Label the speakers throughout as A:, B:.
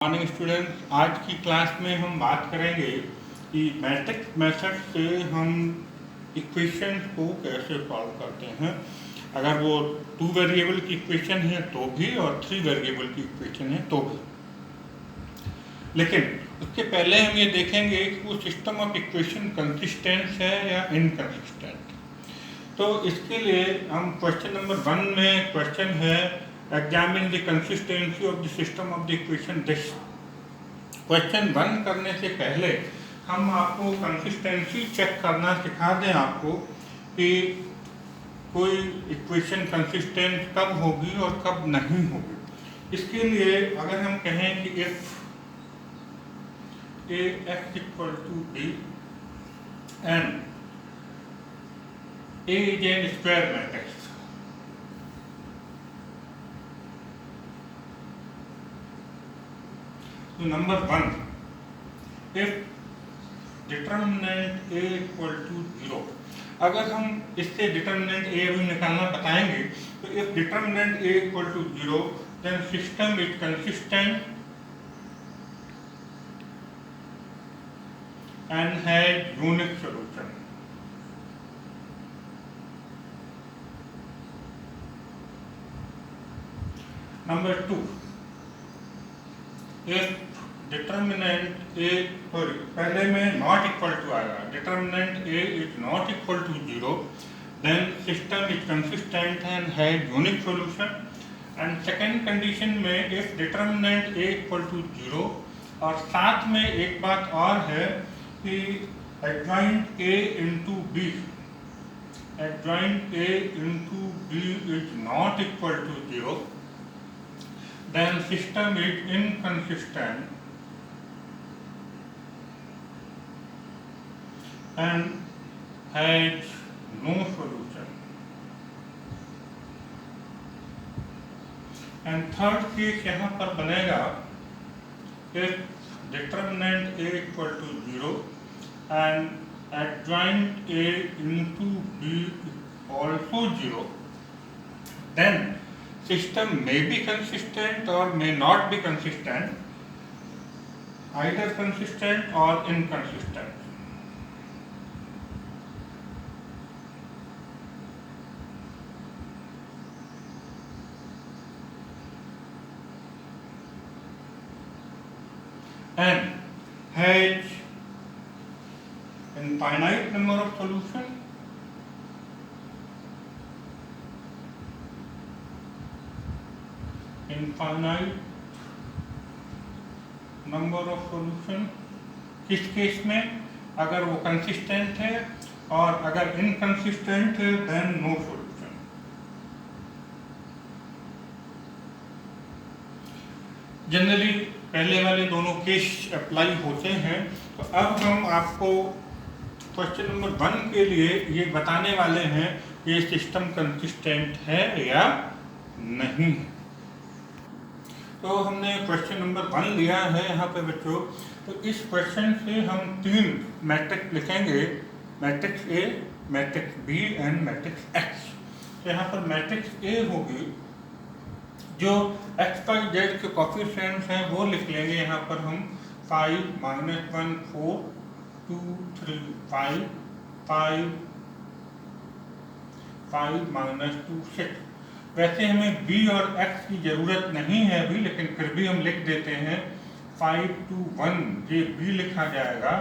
A: Morning students, आज की class में हम बात करेंगे कि मैट्रिक्स मेथड से हम इक्वेशन को कैसे सॉल्व करते हैं। अगर वो 2 वेरिएबल की इक्वेशन है तो भी और 3 वेरिएबल की इक्वेशन है तो भी। लेकिन उसके पहले हम ये देखेंगे कि वो सिस्टम ऑफ इक्वेशन कंसिस्टेंट है या इनकंसिस्टेंट। तो इसके लिए हम क्वेश्चन नंबर 1 में क्वेश्चन है examine the consistency of the system of the equation this. Question 1 करने से पहले हम आपको कंसिस्टेंसी चेक करना सिखा दें आपको कि कोई इक्वेशन कंसिस्टेंट कब होगी और कब नहीं होगी। इसके लिए अगर हम कहें कि if a x equal to b and a is a square matrix, तो number 1, if determinant a equal to 0, अगर हम इससे डिटर्मिनेंट a भी निकालना बताएंगे तो if determinant a equal to 0 then system is consistent and has unique solution. Number 2, if determinant a, sorry पहले में नॉट इक्वल टू आएगा, determinant a is not equal to 0 then system is consistent and has unique solution. And second condition में if determinant a equal to 0 और साथ में एक बात और है कि adjoint a into b, adjoint a into b is not equal to 0, then system is inconsistent and has no solution. And third case यहाँ पर बनेगा if determinant a equal to 0 and adjoint a into b is also 0, then system may be consistent or may not be consistent, either consistent or inconsistent. And has infinite number of solution, infinite number of solution किस case में, अगर वो consistent है, और अगर inconsistent है then no solution. Generally पहले वाले दोनों केस अप्लाई होते हैं। तो अब हम आपको क्वेश्चन नंबर 1 के लिए ये बताने वाले हैं कि ये सिस्टम कंसिस्टेंट है या नहीं। तो हमने क्वेश्चन नंबर 1 लिया है यहाँ पे बच्चों। तो इस क्वेश्चन से हम 3 मैट्रिक्स लिखेंगे, matrix A, matrix B and matrix X. तो यहाँ पर मैट्रिक्स ए होगी, जो एक्स वाई जेड के कोफिशिएंट्स हैं वो लिख लेंगे यहाँ पर हम 5 -1 4 2 3 5 5 5 -2 6। वैसे हमें b और x की ज़रूरत नहीं है अभी, लेकिन फिर भी हम लिख देते हैं 5 2 1, ये b लिखा जाएगा।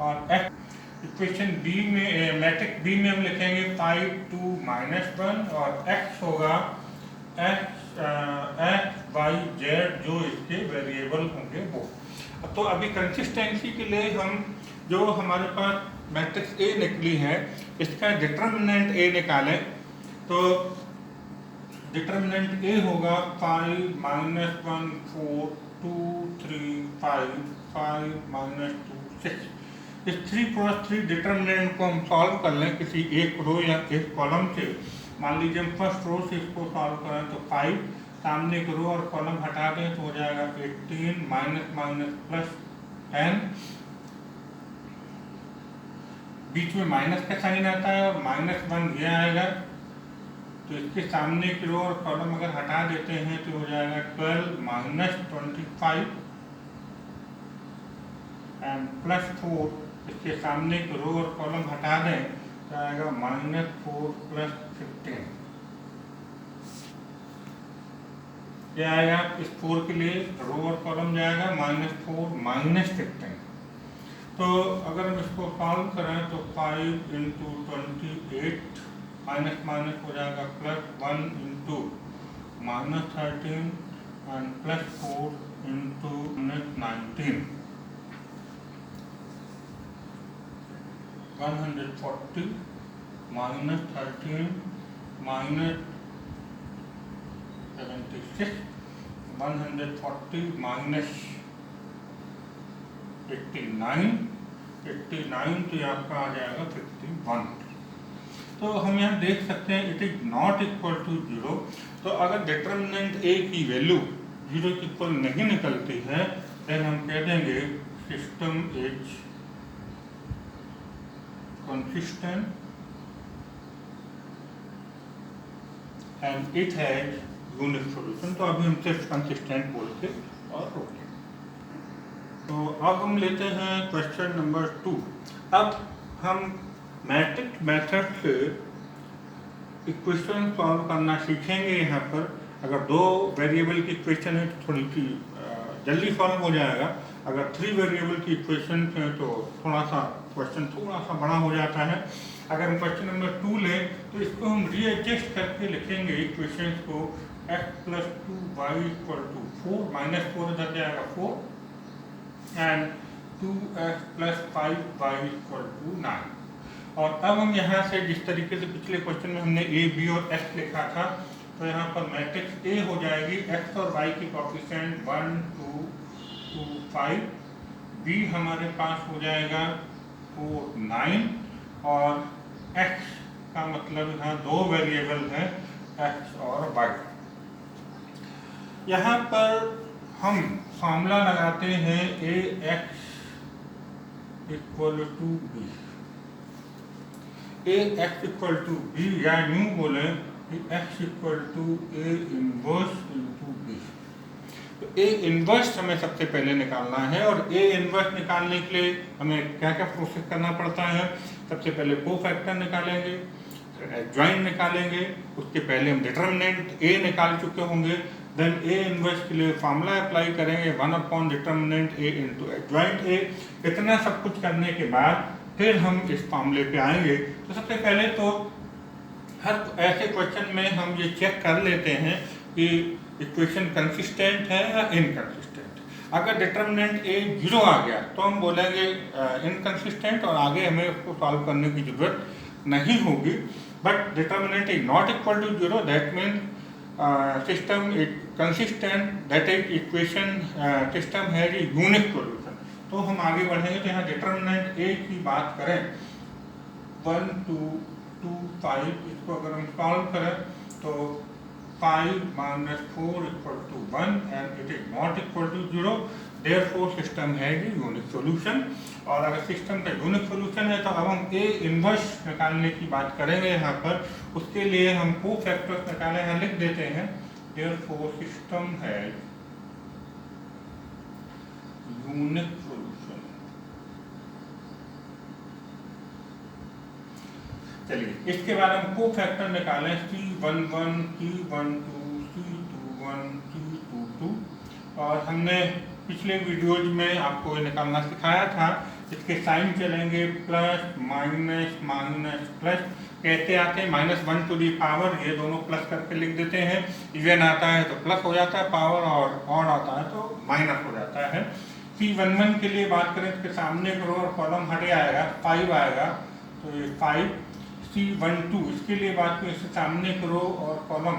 A: और x इक्वेशन b में, मैट्रिक्स b में हम लिखेंगे 5 2 -1 और x होगा x y z, जो इसके वेरिएबल होंगे वो। तो अभी कंसिस्टेंसी के लिए हम जो हमारे पास मैट्रिक्स A निकली है इसका डिटर्मिनेंट A निकालें। तो डिटर्मिनेंट A होगा 5 -1 4 2 3 5 5 -2 6। इस 3×3 डिटर्मिनेंट को हम सॉल्व कर लें किसी एक रो या एक कॉलम से। मान लीजिए हम फर्स्ट रो से इसको सॉल्व करें तो 5, सामने की रो और कॉलम हटा दें तो हो जाएगा 18 -+ n, बीच में माइनस का साइन आता है और -1 ये आएगा। तो इसके सामने की रो और कॉलम अगर हटा देते हैं तो हो जाएगा 12 - 25 एंड +4 इसके सामने को रो और कॉलम हटा दें तो आएगा -4 + 15। क्या आएगा इस 4 के लिए रो और कॉलम जाएगा -4 -15। तो अगर हम इसको सॉल्व करें तो 5 × 28 माइनस माइनस हो जाएगा +1 × -13 एंड +4 × -19 140 -13 -76 140 -89 तो आपका आ जाएगा 51। तो हम यहाँ देख सकते हैं it is not equal to 0। तो अगर डिटर्मिनेंट ए की वैल्यू 0 के इक्वल नहीं निकलती है देन हम कह देंगे system is consistent and it has unique solution. तो अभी हम सिर्फ कंसिस्टेंट बोल के और रोकें। तो अब हम लेते हैं क्वेश्चन नंबर 2। अब हम मैट्रिक्स मेथड से इक्वेशन सॉल्व करना सीखेंगे। यहाँ पर अगर 2 वेरिएबल की इक्वेशन है तो थोड़ी सी जल्दी सॉल्व हो जाएगा। अगर 3 वेरिएबल की इक्वेशन है तो थोड़ा सा क्वेश्चन थोड़ा सा बड़ा हो जाता है। अगर हम क्वेश्चन नंबर 2 लें तो इसको हम रीएडजस्ट करके लिखेंगे इक्वेशन को x + 2y = 4 -4 इधर जाएगा 4 एंड 2x + 5y = 9। और अब हम यहाँ से जिस तरीके से पिछले क्वेश्चन में हमने a, b और x लिखा था तो यहाँ पर मैट्रिक्स A हो जाएगी x और y की कोएफिशिएंट 1 2 2 5, b हमारे पास हो जाएगा 4 9 और x का मतलब यहाँ 2 वेरिएबल है x और y। यहाँ पर हम फॉर्मूला लगाते हैं ax = b। ax = b या यूं बोले कि x = a इनवर्स × b। तो a इनवर्स हमें सबसे पहले निकालना है और a इनवर्स निकालने के लिए हमें क्या क्या प्रोसेस करना पड़ता है। सबसे पहले कोफैक्टर निकालेंगे, एडजॉइंट निकालेंगे, उसके पहले हम डिटर्मिनेंट a निकाल चुके होंगे। देन a इनवर्स के लिए फार्मूला अप्लाई करेंगे 1 डिटर्मिनेंट a × एडजॉइंट a। इतना सब कुछ करने के बाद फिर हम इस फार्मूले पे आएंगे। तो सबसे पहले तो हर ऐसे क्वेश्चन में हम ये चेक कर लेते हैं कि इक्वेशन कंसिस्टेंट है या इनकंसिस्टेंट। अगर डिटर्मिनेंट a 0 आ गया तो हम बोलेंगे इनकंसिस्टेंट और आगे हमें उसको सॉल्व करने की जरूरत नहीं होगी। But determinant is not equal to 0 that mean system is consistent, that is equation system has a unique solution. तो हम आगे बढ़ेंगे। तो यहाँ डिटर्मिनेंट a की बात करें 1 2 2 5, इसको अगर हम सॉल्व करें तो 5 - 4 = 1 and it is not equal to 0, therefore system has a unique solution। और अगर सिस्टम का यूनिक सॉल्यूशन है तो अब हम a इनवर्स निकालने की बात करेंगे। यहाँ पर उसके लिए हम कोफैक्टर्स निकालें, यहाँ लिख देते हैं therefore system has unique solution। चलिए इसके बाद हम कोफैक्टर निकालें C11 C12 C21 C22। और हमने पिछले वीडियोज में आपको ये निकालना सिखाया था। इसके साइन चलेंगे प्लस माइनस माइनस प्लस, कहते आते हैं -1 टू दी पावर, ये दोनों प्लस करके लिख देते हैं। इवन आता है तो प्लस हो जाता है पावर और ऑड आता है तो माइनस हो जाता है। C11 के लिए बात करें इसके सामने रो और कॉलम हटे आएगा 5 आएगा तो ये 5। C12 इसके लिए बात करें इसके सामने रो और कॉलम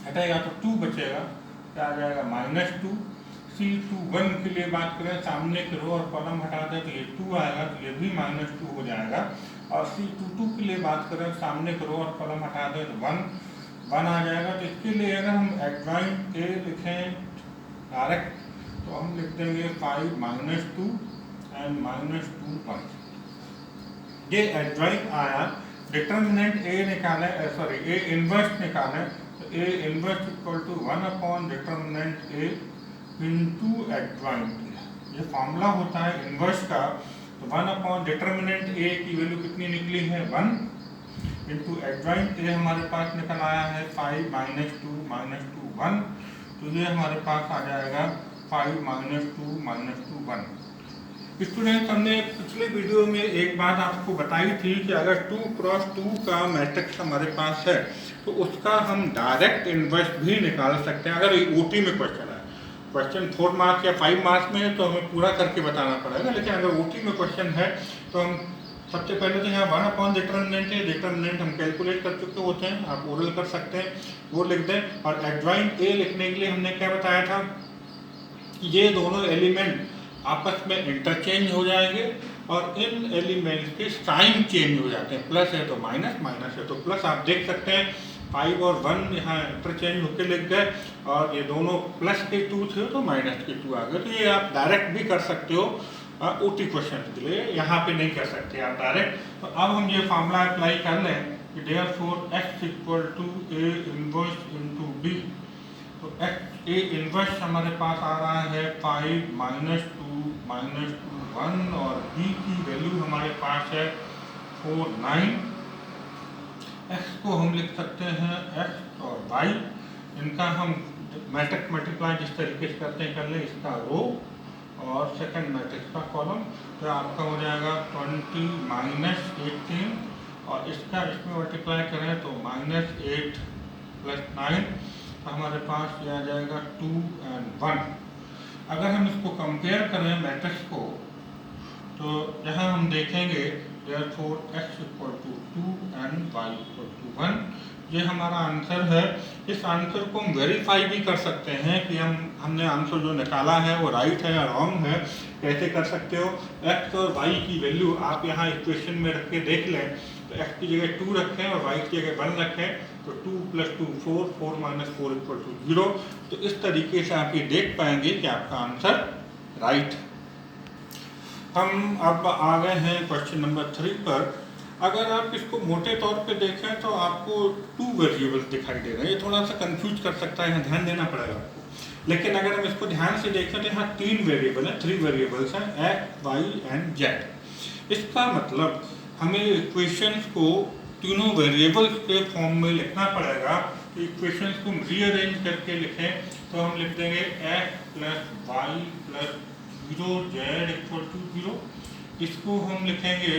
A: हटेगा तो 2 बचेगा, क्या आ जाएगा -2। C21 के लिए बात करें सामने के रो और कॉलम हटा दें तो ये 2 आएगा तो ये भी -2 हो जाएगा। और C22 के लिए बात करें सामने के रो और कॉलम हटा दें तो 1 आ जाएगा। तो इसके लिए अगर हम एडजॉइंट A लिखें डायरेक्ट तो हम लिख देंगे 5 - 2 एंड -2 1। ये एडजॉइंट आया। डिटर्मिनेंट A निकालें, सॉरी A इनवर्स निकालें तो A inverse = 1 determinant A into adjoint ये फॉर्मूला होता है इन्वर्स का, तो 1 डिटर्मिनेंट ए की वैल्यू कितनी निकली है 1 इंटू एडजॉइंट ए हमारे पास निकल आया है 5 -2 -2 1, तो ये हमारे पास आ जाएगा 5 -2 -2 1। स्टूडेंट्स, हमने पिछले वीडियो में एक बात आपको बताई थी कि अगर 2 क्रॉस 2 का मैट्रिक्स हमारे पास है तो उसका हम डायरेक्ट इन्वर्स भी निकाल सकते हैं। अगर ओटी में क्वेश्चन है, क्वेश्चन 4 मार्क्स या 5 मार्क्स में है तो हमें पूरा करके बताना पड़ेगा, लेकिन अगर ओटी में क्वेश्चन है तो हम सबसे पहले तो यहाँ 1 डिटर्मिनेंट है, डिटर्मिनेंट हम कैलकुलेट कर चुके होते हैं, आप ओरल कर सकते हैं, वो लिख दें। और एडजॉइंट ए लिखने के लिए हमने क्या बताया था कि ये दोनों एलिमेंट आपस में इंटरचेंज हो जाएंगे और इन एलिमेंट्स के साइन चेंज हो जाते हैं, प्लस है तो माइनस, माइनस है तो प्लस। आप देख सकते हैं 5 और 1 यहाँ इंटरचेंज होकर लिख गए, और ये दोनों प्लस के 2 थे तो माइनस के 2 आ गए। तो ये आप डायरेक्ट भी कर सकते हो ओटी क्वेश्चन के लिए, यहाँ पे नहीं कर सकते आप डायरेक्ट। तो अब हम ये फॉर्मूला अप्लाई कर लें कि therefore x equal to a inverse into b। तो ए इन्वर्स हमारे पास आ रहा है 5 -2 -2 1, और b की वैल्यू हमारे पास है 4 9। x को हम लिख सकते हैं x और y, इनका हम मैट्रिक्स मल्टीप्लाई जिस तरीके से करते हैं कर लें, इसका रो और सेकंड मैट्रिक्स का कॉलम, तो आपका हो जाएगा 20 -18, और इसका इसमें मल्टीप्लाई करें तो -8 + 9, तो हमारे पास ये आ जाएगा 2 और 1। अगर हम इसको कंपेयर करें मैट्रिक्स को, तो यहाँ हम देखेंगे therefore x equal to 2 and y equal to 1, ये हमारा आंसर है। इस आंसर को हम वेरीफाई भी कर सकते हैं कि हमने आंसर जो निकाला है वो राइट है या रॉन्ग है। कैसे कर सकते हो, x और y की वैल्यू आप यहाँ इक्वेशन में रख के देख लें, तो x की जगह 2 रखें और y की जगह 1 रखें, तो 2 + 2 4, 4 - 4 = 0। तो इस तरीके से आप ये देख पाएंगे कि आपका आंसर राइट है। हम अब आ गए हैं क्वेश्चन नंबर 3 पर। अगर आप इसको मोटे तौर पे देखें तो आपको 2 वेरिएबल्स दिखाई दे रहे हैं, ये थोड़ा सा कंफ्यूज कर सकता है, यहाँ ध्यान देना पड़ेगा आपको। लेकिन अगर हम इसको ध्यान से देखें तो यहाँ 3 वेरिएबल हैं, 3 वेरिएबल्स हैं, x, y एंड z। इसका मतलब हमें इक्वेशंस को तीनों वेरिएबल्स के फॉर्म में लिखना पड़ेगा। तो इक्वेशंस को रीअरेंज करके लिखें तो हम लिख देंगे x + y + 0 z = 0। इसको हम लिखेंगे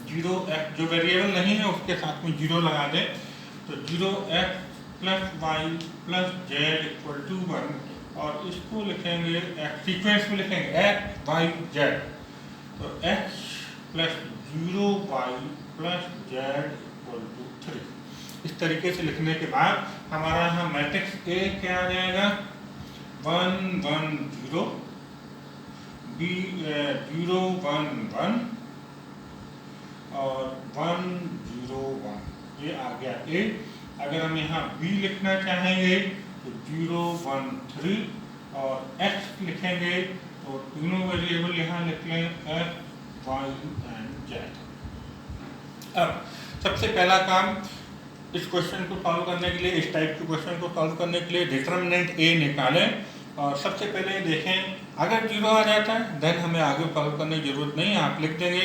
A: 0x, जो वेरिएबल नहीं है उसके साथ में 0 लगा दें, तो 0x + y + z = 1, और इसको लिखेंगे सीक्वेंस में लिखेंगे x y z, तो x + 0y + z = 3। इस तरीके से लिखने के बाद हमारा यहाँ मैट्रिक्स A क्या आ जाएगा 1 1 0, B 0 1 1 और 1 0 1, ये आ गया A। अगर हम यहाँ B लिखना चाहेंगे तो 0 1 3, और X लिखेंगे तो तीनों वेरिएबल यहाँ लिख लें F Y एंड Z। अब सबसे पहला काम इस क्वेश्चन को सॉल्व करने के लिए, इस टाइप के क्वेश्चन को सॉल्व करने के लिए डिटर्मिनेंट A निकालें। और सबसे पहले देखें अगर 0 आ जाता है देन हमें आगे सॉल्व करने की जरूरत नहीं है, आप लिख देंगे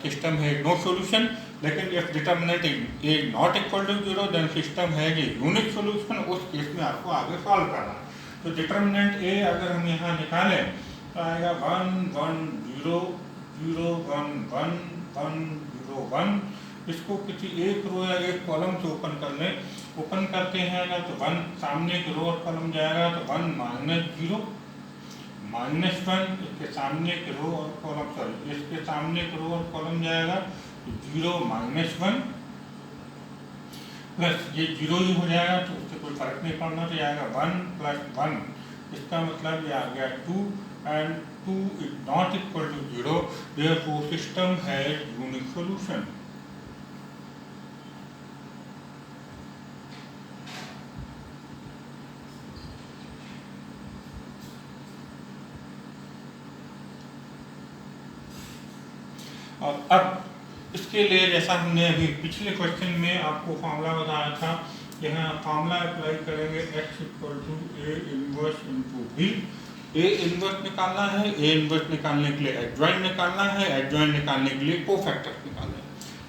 A: सिस्टम है नो सॉल्यूशन। लेकिन if determinant A not equal to 0 then system है कि यूनिक सॉल्यूशन, उस केस में आपको आगे सॉल्व करना। तो डिटर्मिनेंट A अगर हम यहाँ निकालें तो आएगा 1 1 0 0 1 1 1 0 1। इसको किसी एक रो या एक कॉलम से ओपन कर लें, ओपन करते हैं ना तो 1 सामने की रो और कॉलम जाएगा, तो 1 -0 -1, इसके सामने की रो और कॉलम, सॉरी इसके सामने की रो और कॉलम जाएगा, तो 0 -1 प्लस ये 0 ही हो जाएगा, तो उससे कोई फर्क नहीं पड़ना, तो आएगा 1 + 1। इसका मतलब ये आ गया 2, and 2 is not equal to 0, therefore system has unique solution. और अब इसके लिए जैसा हमने अभी पिछले क्वेश्चन में आपको फॉर्मूला बताया था, यहाँ फॉर्मूला अप्लाई करेंगे x = A inverse into B। A inverse निकालना है, ए इनवर्स निकालने के लिए एडजॉइंट निकालना है, एडजॉइंट निकालने के लिए कोफैक्टर्स निकालना है।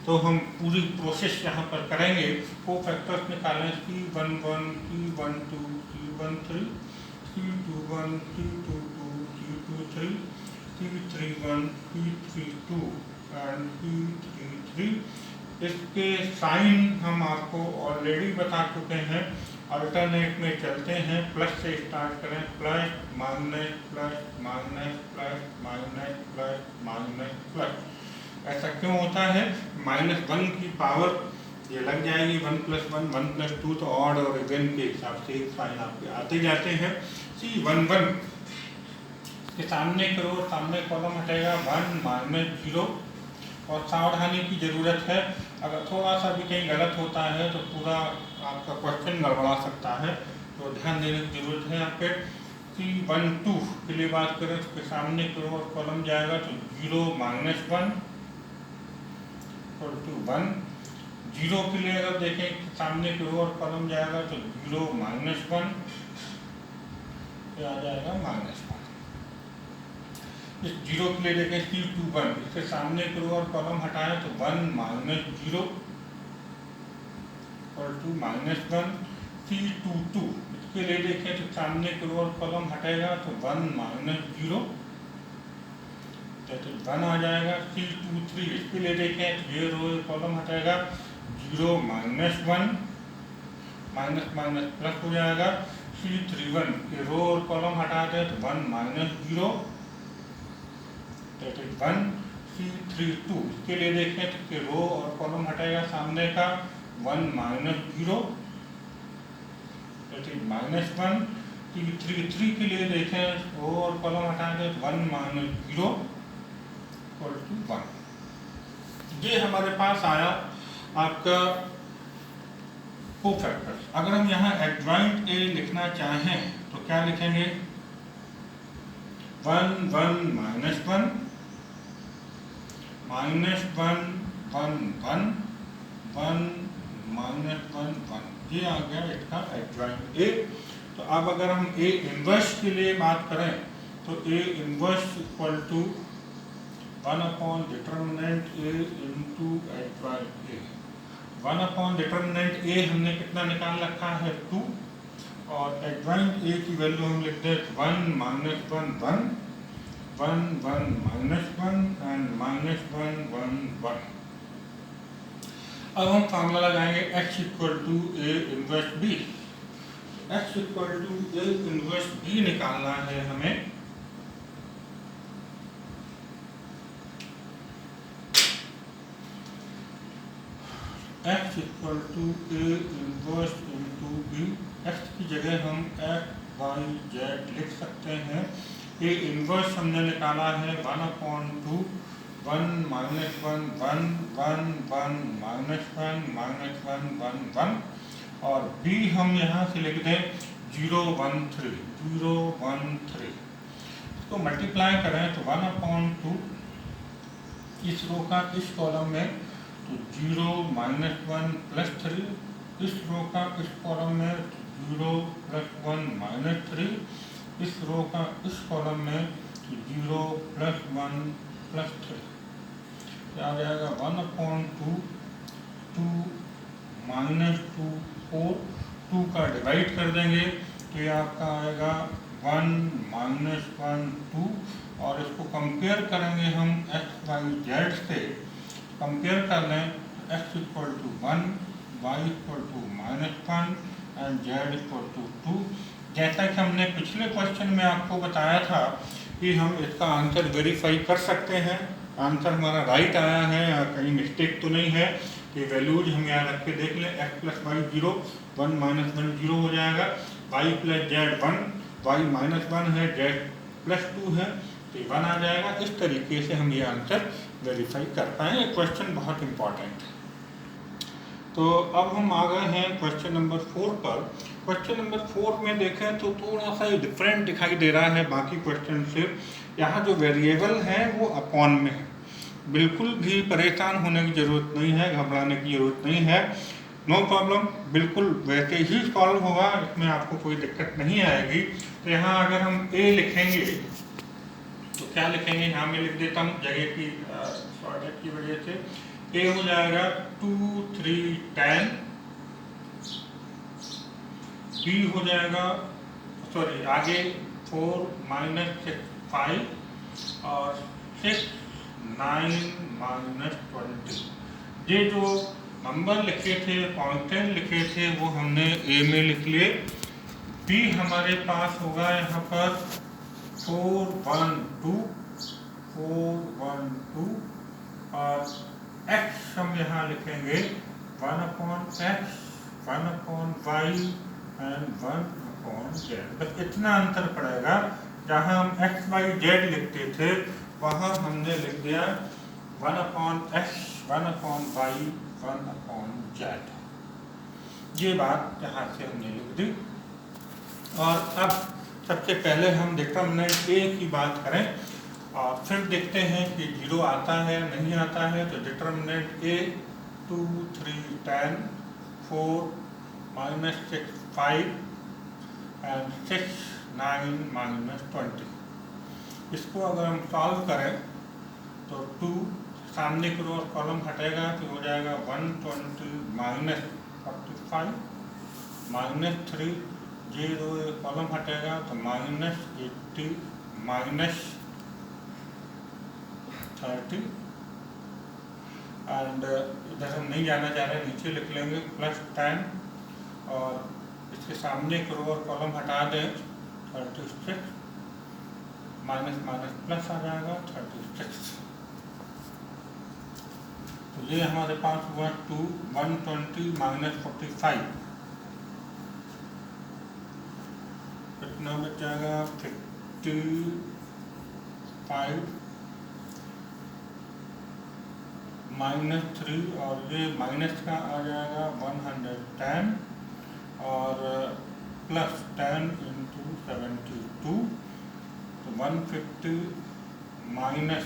A: तो हम पूरी प्रोसेस यहाँ पर करेंगे। कोफैक्टर्स निकालें C11, C12, C13, C21, C22, C23, C31, C32 and C33। इसके साइन हम आपको ऑलरेडी बता चुके हैं। अल्टरनेट में चलते हैं, प्लस से स्टार्ट करें, plus minus plus minus plus minus plus minus plus. ऐसा क्यों होता है? -1 की पावर ये लग जाएगी 1 + 1 1 + 2, तो ऑड और इवन के हिसाब से साइन आपके आते जाते हैं। C11 के सामने करो, सामने कॉलम हटेगा 1 - 0। और सावधानी की ज़रूरत है, अगर थोड़ा सा भी कहीं गलत होता है तो पूरा आपका क्वेश्चन गड़बड़ा सकता है, तो ध्यान देने की ज़रूरत है यहाँ पे। C12 के लिए बात करें, उसके सामने करो और कॉलम जाएगा तो 0 - 1 = 1। 0 के लिए अगर देखें सामने करो और कॉलम जाएगा तो 0 - 1 आ जाएगा -1। इस 0 के लिए देखें C21, इसके सामने करो और कॉलम हटाएं तो 1 - 0 = -1। C22 इसके लिए देखें तो सामने करो और कॉलम हटेगा तो 1 - 0 तो 1 आ जाएगा। C23 इसके लिए देखें ये रो कॉलम हटेगा 0 - 1 माइनस माइनस प्लस हो जाएगा। C31 के रो और कॉलम हटा दें तो 1 - 0 that is 1। C32 इसके लिए देखें तो कि रो और कॉलम हटाएगा सामने का 1 - 0 that is -1। C33 के लिए देखें रो और कॉलम हटा दें तो 1 - 0 = 1। ये हमारे पास आया आपका कोफैक्टर्स। अगर हम यहाँ एडजॉइंट ए लिखना चाहें तो क्या लिखेंगे? 1 - 1 - 1 -1 1 1 1 1 -1 1। ये आ गया इसका एडजॉइंट ए। तो अब अगर हम ए इनवर्स के लिए बात करें तो ए इनवर्स = 1/डिटर्मिनेंट ए इंटू एडजॉइंट ए। 1/डिटर्मिनेंट ए हमने कितना निकाल रखा है? 2। और एडजॉइंट ए की वैल्यू हम लिखते हैं 1 - 1 1 1 1 -1 एंड -1 1 1। अब हम फार्मूला लगाएंगे x = A inverse B। x = A inverse B निकालना है हमें। x = A inverse into B। x की जगह हम x y z लिख सकते हैं। ए इनवर्स हमने निकाला है 1/2 1 - 1 1 1 1 -1 -1 1 1। और b हम यहाँ से लिख दें 0 1 3 0 1 3। इसको मल्टीप्लाई करें तो 1/2 इस रो का इस कॉलम में तो 0 - 1 + 3, इस रो का इस कॉलम में 0 + 1 - 3, इस रो का इस कॉलम में 0 + 1 + 3। क्या आ जाएगा? 1/2 2 -2 4। 2 का डिवाइड कर देंगे तो ये आपका आएगा 1 - 1 2। और इसको कंपेयर करेंगे हम x y z से। कंपेयर कर लें तो x = 1 y = -1 एंड z = 2। जैसा कि हमने पिछले क्वेश्चन में आपको बताया था कि हम इसका आंसर वेरीफाई कर सकते हैं। आंसर हमारा राइट आया है या कहीं मिस्टेक तो नहीं है, कि वैल्यूज हम यहाँ रख के देख लें। x + y 0 1 - 1 0 हो जाएगा। y + z 1 y -1 है, z +2 है तो 1 आ जाएगा। इस तरीके से हम ये आंसर वेरीफाई कर पाएँ। ये क्वेश्चन बहुत इंपॉर्टेंट है। तो अब हम आ गए हैं क्वेश्चन नंबर 4 पर। क्वेश्चन नंबर 4 में देखें तो थोड़ा सा डिफरेंट दिखाई दे रहा है बाकी क्वेश्चन से। यहाँ जो वेरिएबल है वो अपॉन में है। बिल्कुल भी परेशान होने की ज़रूरत नहीं है, घबराने की ज़रूरत नहीं है। नो प्रॉब्लम, बिल्कुल वैसे ही सॉल्व होगा, इसमें आपको कोई दिक्कत नहीं आएगी। तो यहाँ अगर हम ए लिखेंगे तो क्या लिखेंगे, यहाँ मैं लिख देता हूँ जगह की शॉर्टेज की वजह से। ए हो जाएगा 2 3 10, बी हो जाएगा सॉरी आगे 4 -6 5 और 6 9 -20। ये जो नंबर लिखे थे, कांस्टेंट लिखे थे, वो हमने ए में लिख लिए। बी हमारे पास होगा यहाँ पर 4 1 2 और x हम यहाँ लिखेंगे 1/x 1/y एंड 1/z। बस इतना अंतर पड़ेगा, जहाँ हम x y z लिखते थे वहाँ हमने लिख दिया 1/x 1/y 1/z। ये बात यहाँ से हमने लिख दी। और अब सबसे पहले हम डिटरमिनेंट ए की बात करें और फिर देखते हैं कि 0 आता है नहीं आता है। तो डिटरमिनेंट ए 2 3 10 4 -6 5 एंड 6 9 -20। इसको अगर हम सॉल्व करें तो 2 सामने की ओर कॉलम हटेगा तो हो जाएगा 120 -45 -3 0 कॉलम हटेगा तो -80 -30 एंड इधर हम नहीं जाना चाह रहे, नीचे लिख लेंगे +10 और इसके सामने की ओर कॉलम हटा दें 36 माइनस प्लस आ जाएगा 36। तो ये हमारे पास हुआ 120 -45 कितना बच जाएगा 55 -3 और ये माइनस का आ जाएगा 110 और +10 × 72 तो 150 माइनस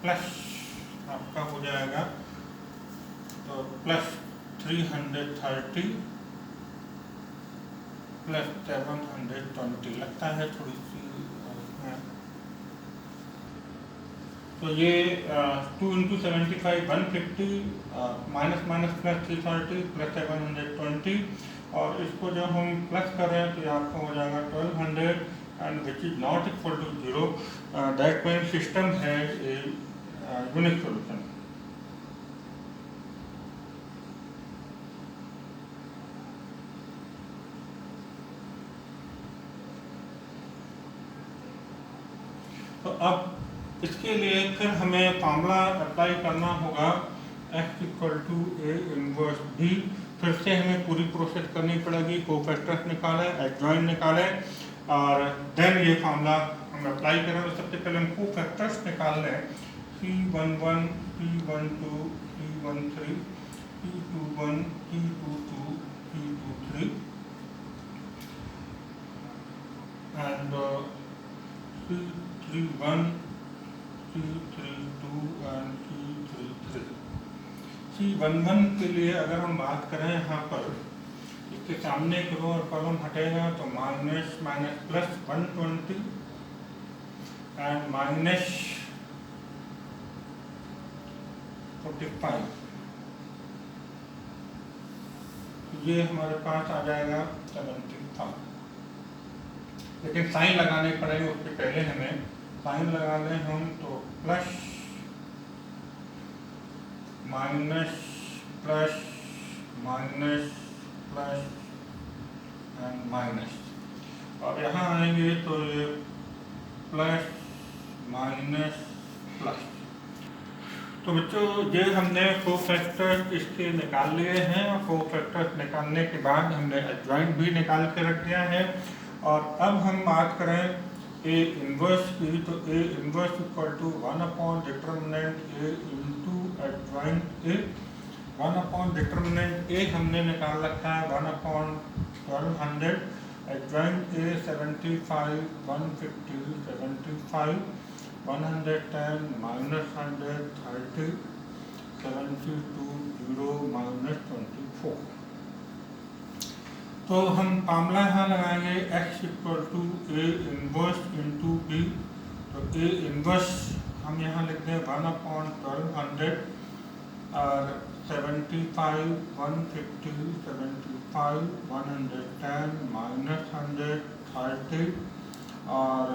A: प्लस आपका हो जाएगा तो +330 +720 लगता है थोड़ी सी। तो ये 2 × 75 150 -+330 +720 और इसको जब हम प्लस कर रहे हैं तो आपको हो जाएगा 1200 and which is not equal to 0। That means system has a unique solution. तो अब इसके लिए फिर हमें फार्मूला अप्लाई करना होगा x = a इनवर्स b। फिर से हमें पूरी प्रोसेस करनी पड़ेगी, कोफैक्टर्स निकालें, एडजॉइंट निकालें और देन ये फार्मूला हम अप्लाई करें। तो सबसे पहले हम कोफैक्टर्स निकाल लें C11 C12 C13 C21 C22 C23 and C31 C32 and C33। C11 के लिए अगर हम बात करें यहाँ पर इसके सामने की रो और कॉलम हटेगा तो -120 एंड -45 ये हमारे पास आ जाएगा 75। लेकिन साइन लगाने पड़ेंगे, उसके पहले हमें साइन लगा लें हम तो plus minus plus minus plus and minus और यहाँ आएंगे तो ये प्लस माइनस प्लस। तो बच्चों ये हमने कोफैक्टर्स इसके निकाल लिए हैं और कोफैक्टर्स निकालने के बाद हमने एडजॉइंट भी निकाल के रख दिया है। और अब हम बात करें ए इनवर्स की तो ए इनवर्स = 1/डिटरमिनेंट ए इंटू एडजॉइंट ए। 1/डिटरमिनेंट ए हमने निकाल रखा है 1/1200, एडजॉइंट ए 75 150 75 110 -100 30 72 0 -24। तो हम फार्मूला यहाँ लगाएंगे x equal to A inverse into B. तो ए इनवर्स हम यहाँ लिखते हैं 1/1200 और 75 150 75 110 माइनस 100 30 और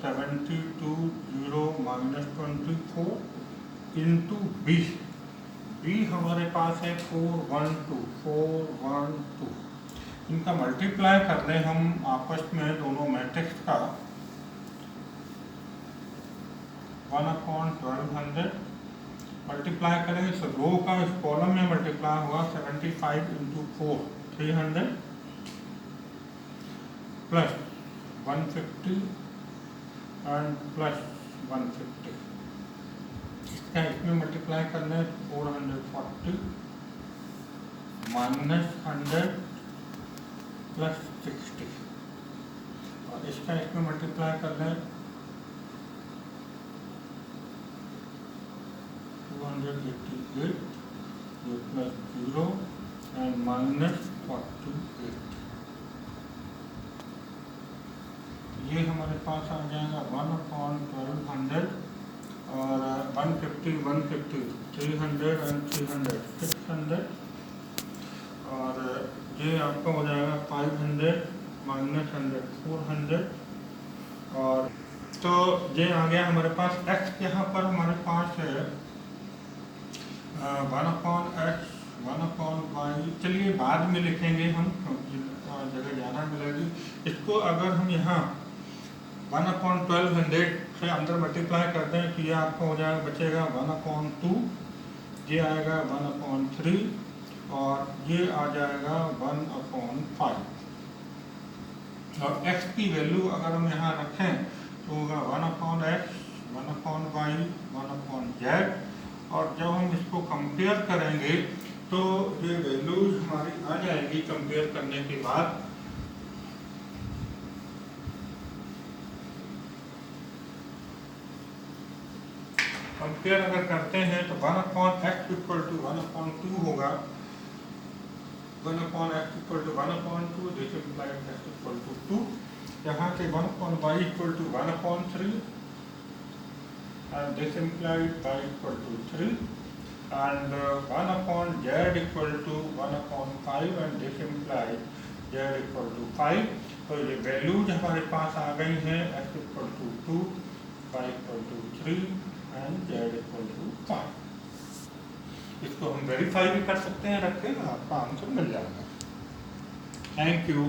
A: 72 0 माइनस 24 इंटू बी। बी हमारे पास है 412। इनका मल्टीप्लाई कर दें हम आपस में दोनों मैट्रिक्स का 1/1200 मल्टीप्लाई करेंगे तो रो का इस कॉलम में मल्टीप्लाई हुआ 75 इंटू 4 300 प्लस 150 एंड प्लस 150। इसका इसमें मल्टीप्लाई करना है 440 माइनस 100 प्लस 60 और इसका इसमें मल्टीप्लाई करना है 288 ये प्लस 0 एंड माइनस 48। ये हमारे पास आ जाएगा 1/1200 और 150 150 300 एंड 300 600 और ये आपका हो जाएगा 500 माइनस 100 400 और तो ये आ गया हमारे पास x। यहाँ पर हमारे पास है 1/x 1/y। चलिए बाद में लिखेंगे हम, जगह ज़्यादा मिलेगी। इसको अगर हम यहाँ 1/1200 से अंदर मल्टीप्लाई करते हैं तो ये आपको हो जाएगा बचेगा 1/2, ये आएगा 1/3 और ये आ जाएगा 1/5। और x की वैल्यू अगर हम यहाँ रखें तो होगा 1/x 1/y 1/z। और जब हम इसको कंपेयर करेंगे तो ये वैल्यूज हमारी आ जाएगी कंपेयर करने के बाद। कंपेयर अगर करते हैं तो 1/x इक्वल टू 1/2 होगा 1/x equal to 1/2 this implies x equal to 2। यहाँ से 1/y equal to 1/3 and this implies y equal to 3 and 1/z equal to 1/5 and this implies z equal to 5। तो ये values हमारे पास आ गई हैं x equal to 2 y equal to 3 and z equal to 5। इसको हम verify भी कर सकते हैं, रख के आपका आंसर मिल जाएगा। Thank you.